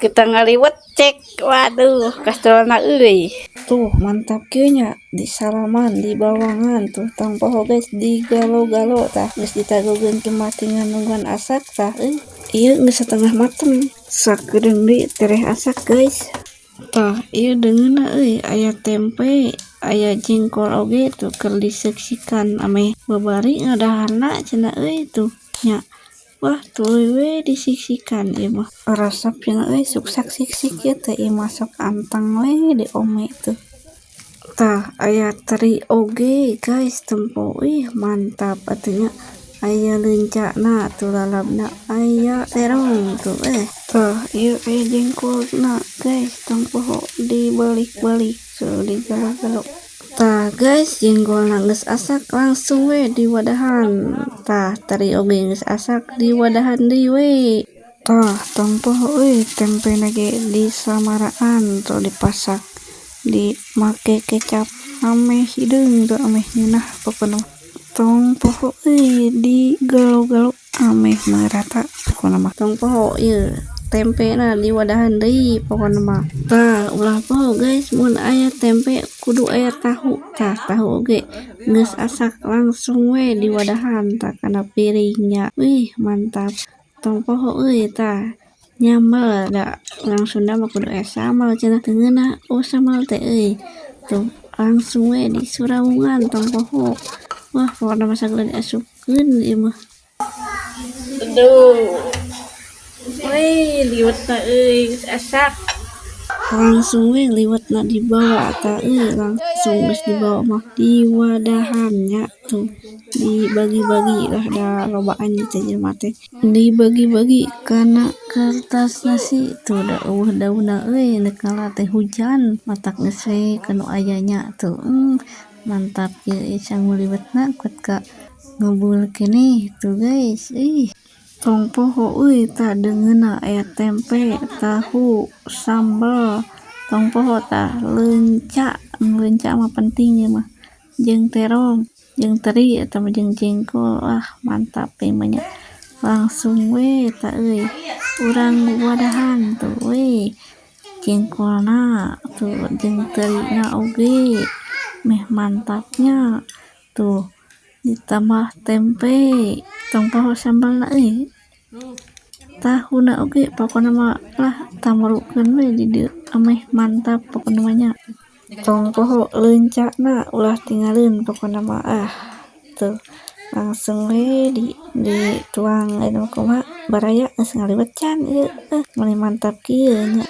kita ngaliwat cek, waduh kastelna euy. Tuh mantap kieu nya di salaman di bawangan tuh tong poho guys di galo-galo tah geus ditagogeun ke matingan nungguan asak tah ieu geus setengah mateng sakedeung deui tereh asak guys. Tah ieu deungeunna aya tempe aya jengkol oge tuh keur diseksikan ame babari ngadahanna cenah tuh nya. Wah tuluy we disiksikan ieu mah resepna suksak siksik ieu teh ieu mah sok anteng we diome tuh. Tah aya teri oge guys tempo mantap atuh nya aya leuncana tuh lalabna aya terong tuh tah ieu aya jengkolna guys tong poho dibalik-balik tuh digalo-galo. Tah guys jengkolna geus asak langsung we di wadahan. Tah teri oge geus asak di wadahan deui we. Tah tong poho tempena ge disamaraan tuh dipasak dimake kecap ame hideung tuh ame ngeunah pokona tong poho di galo-galo ame merata pokona mah tong poho ieu tempena di wadahan deui pokona mah. Tah ulah poho guys mun aya tempe kudu aya tahu. Tah tahu oge geus asak langsung we di wadahan tah kana piringnya. Wih mantap tong poho tah nyambel da urang Sunda mah kudu aya sambal cenah teu ngeunah sambal teh tuh langsung we disuraungan tong poho. Wah pokona mah sagala diasupkeun ieu mah. Aduh liwetna geus asak langsung we liwetna dibawa tah langsung geus dibawa mah di wadahannya tuh dibagi-bagi lah da lobaan teh jelema teh dibagi-bagi kana kertas nasi tuh da eueuh daunna neuk ngalah teh hujan matak geus we kanu aya nya tuh mantap ieu sangu liwetna kuat ka ngebul keneh tuh guys tong poho tah deungeunna aya tempe tahu sambal tong poho tah leunca mah penting ieu mah jeung terong jeung teri atawa jeung jengkol mantap mah nya langsung we tah urang wadahan tuh jengkolna tuh jeung terina oge meh mantapnya tuh ditambah tempe tong poho sambalna tahuna oge pokona mah tamarukeun we di dieu ameh mantap pokona mah nya tong poho leuncana ulah tinggalin pokona mah tuh langsung we dituang kumaha baraya geus ngaliwat can ieu mantap kieu nya.